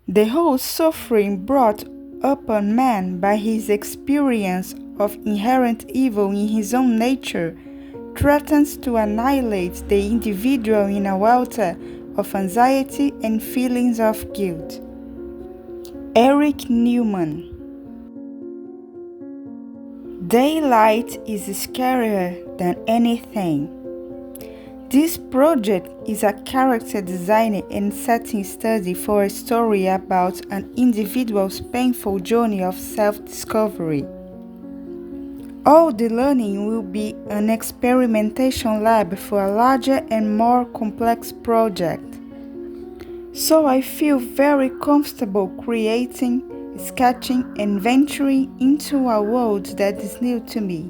The whole suffering brought upon man by his experience of inherent evil in his own nature threatens to annihilate the individual in a welter of anxiety and feelings of guilt. Eric Newman. Daylight is scarier than anything. This project is a character design and setting study for a story about an individual's painful journey of self-discovery. All the learning will be an experimentation lab for a larger and more complex project. So I feel very comfortable creating, sketching, and venturing into a world that is new to me.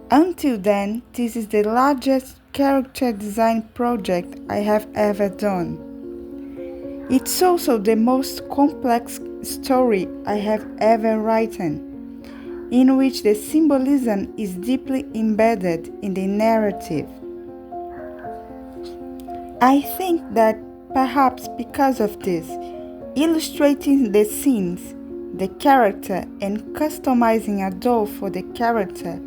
Until then, this is the largest character design project I have ever done. It's also the most complex story I have ever written, in which the symbolism is deeply embedded in the narrative. I think that perhaps because of this, illustrating the scenes, the character, and customizing a doll for the character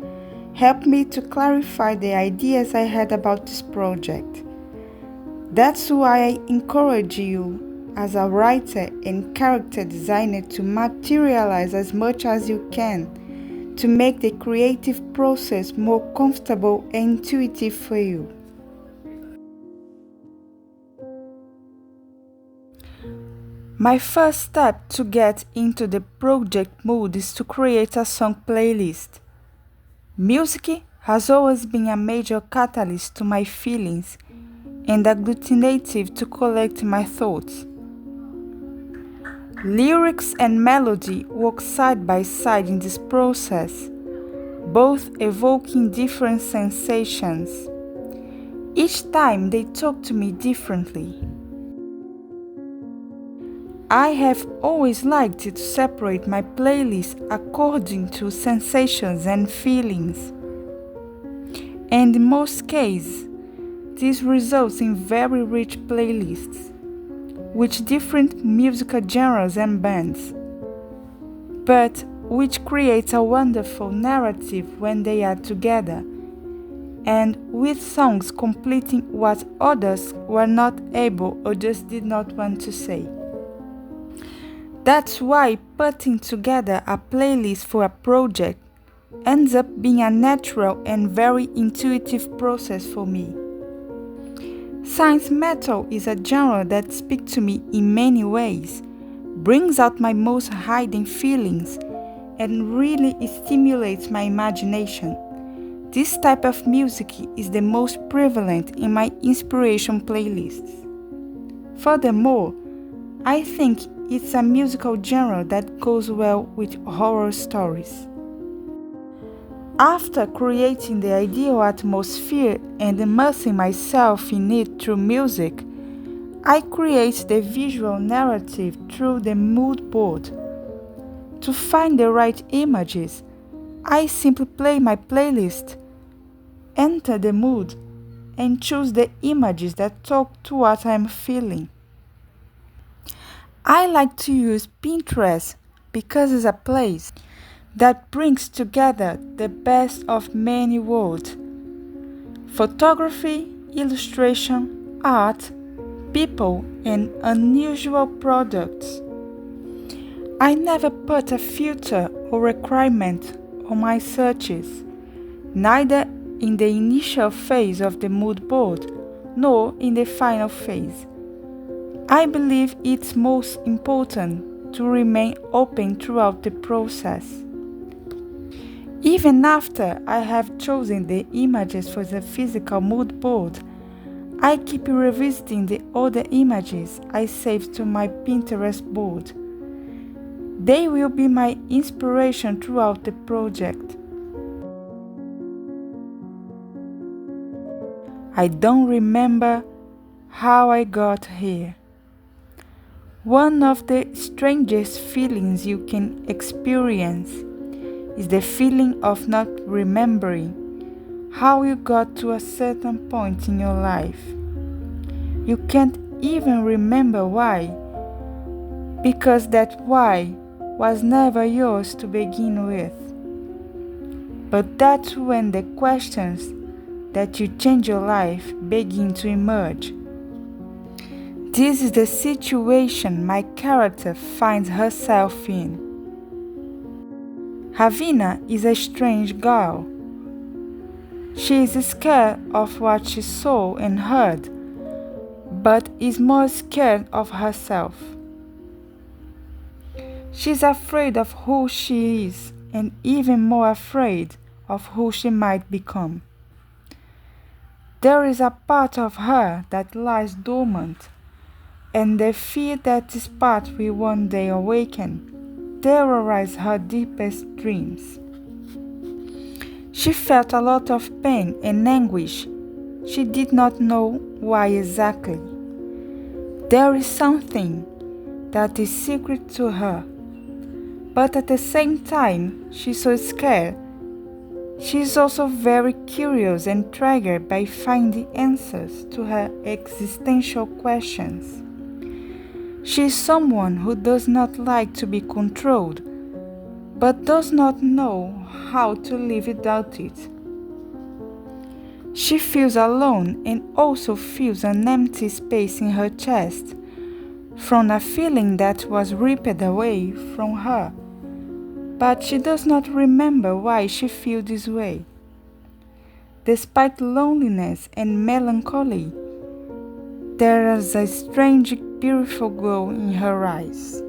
helped me to clarify the ideas I had about this project. That's why I encourage you as a writer and character designer to materialize as much as you can to make the creative process more comfortable and intuitive for you. My first step to get into the project mood is to create a song playlist. Music has always been a major catalyst to my feelings and agglutinative to collect my thoughts. Lyrics and melody work side by side in this process, both evoking different sensations. Each time they talk to me differently. I have always liked to separate my playlist according to sensations and feelings. And in most cases, this results in very rich playlists, with different musical genres and bands, but which creates a wonderful narrative when they are together, and with songs completing what others were not able or just did not want to say. That's why putting together a playlist for a project ends up being a natural and very intuitive process for me. Science metal is a genre that speaks to me in many ways, brings out my most hidden feelings, and really stimulates my imagination. This type of music is the most prevalent in my inspiration playlists. Furthermore, I think it's a musical genre that goes well with horror stories. After creating the ideal atmosphere and immersing myself in it through music, I create the visual narrative through the Moodboard. To find the right images, I simply play my playlist, enter the mood, and choose the images that talk to what I am feeling. I like to use Pinterest because it's a place that brings together the best of many worlds: photography, illustration, art, people, and unusual products. I never put a filter or requirement on my searches, neither in the initial phase of the mood board nor in the final phase. I believe it's most important to remain open throughout the process. Even after I have chosen the images for the physical mood board, I keep revisiting the other images I saved to my Pinterest board. They will be my inspiration throughout the project. I don't remember how I got here. One of the strangest feelings you can experience is the feeling of not remembering how you got to a certain point in your life. You can't even remember why, because that why was never yours to begin with. But that's when the questions that you change your life begin to emerge. This is the situation my character finds herself in. Haveena is a strange girl. She is scared of what she saw and heard, but is more scared of herself. She's afraid of who she is and even more afraid of who she might become. There is a part of her that lies dormant, and the fear that this part will one day awaken terrorizes her deepest dreams. She felt a lot of pain and anguish. She did not know why exactly. There is something that is secret to her, but at the same time, she's so scared. She is also very curious and triggered by finding answers to her existential questions. She is someone who does not like to be controlled, but does not know how to live without it. She feels alone and also feels an empty space in her chest from a feeling that was ripped away from her, but she does not remember why she feels this way. Despite loneliness and melancholy, there is a strange, beautiful glow in her eyes.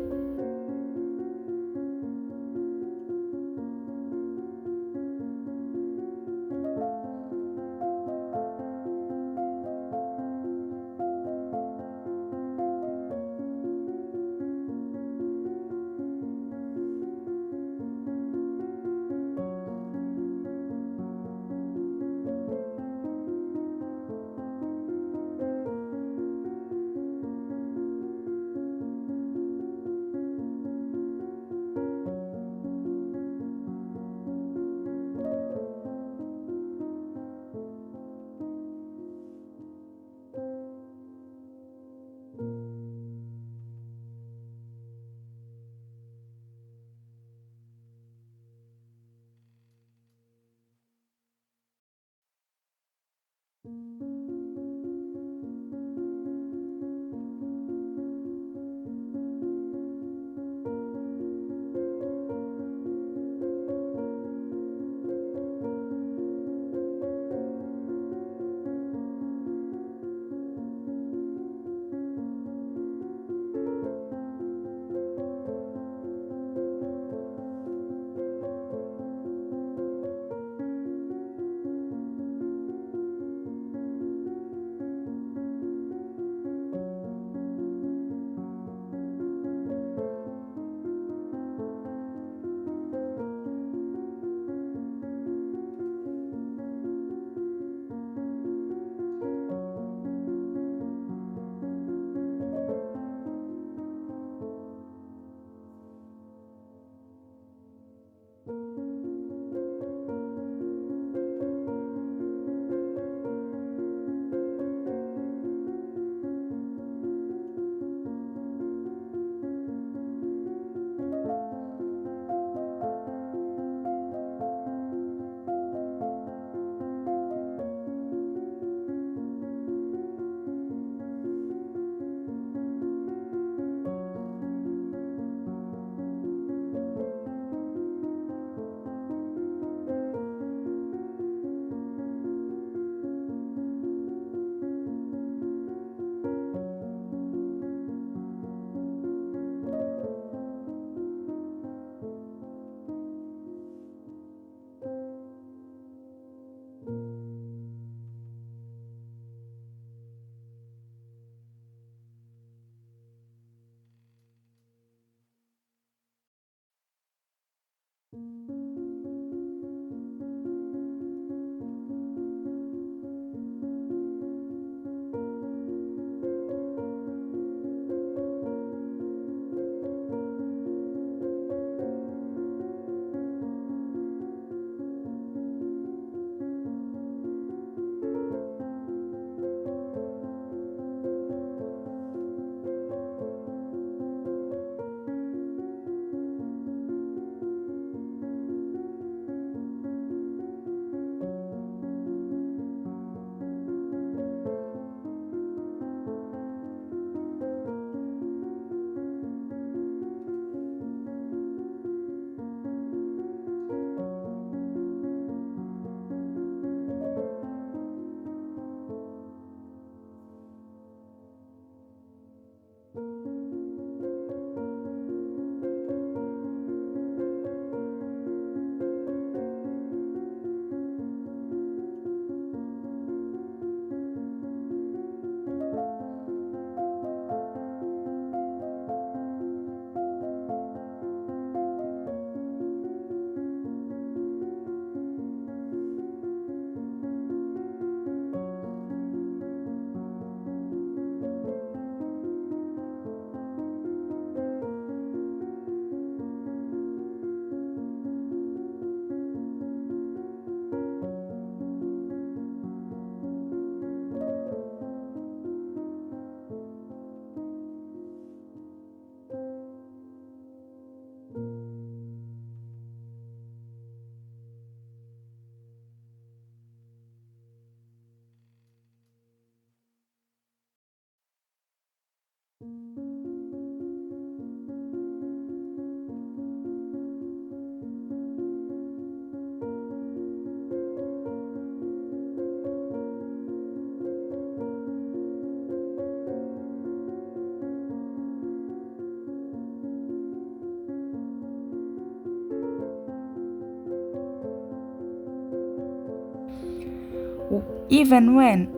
even when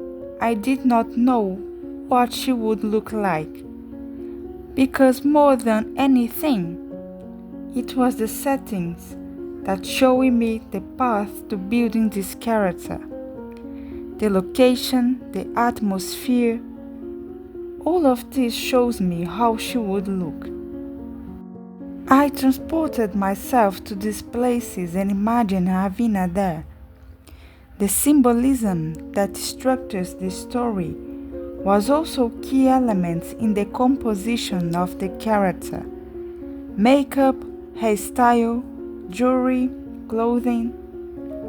I did not know what she would look like. Because more than anything, it was the settings that showed me the path to building this character. The location, the atmosphere, all of this shows me how she would look. I transported myself to these places and imagined Haveena there. The symbolism that structures the story was also key elements in the composition of the character. Makeup, hairstyle, jewelry, clothing.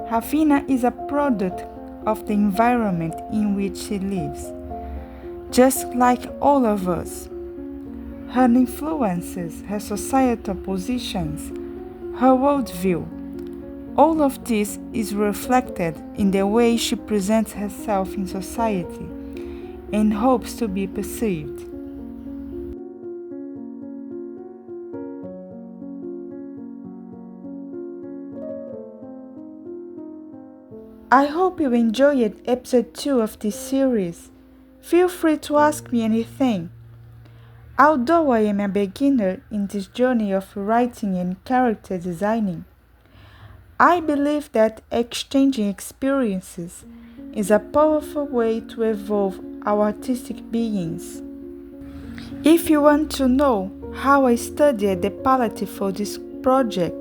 Haveena is a product of the environment in which she lives, just like all of us. Her influences, her societal positions, her worldview, all of this is reflected in the way she presents herself in society and hopes to be perceived. I hope you enjoyed episode 2 of this series. Feel free to ask me anything. Although I am a beginner in this journey of writing and character designing, I believe that exchanging experiences is a powerful way to evolve our artistic beings. If you want to know how I studied the palette for this project,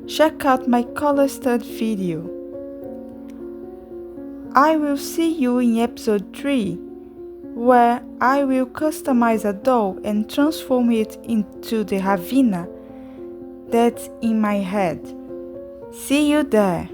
check out my color stud video. I will see you in episode 3, where I will customize a doll and transform it into the Haveena that's in my head. See you there!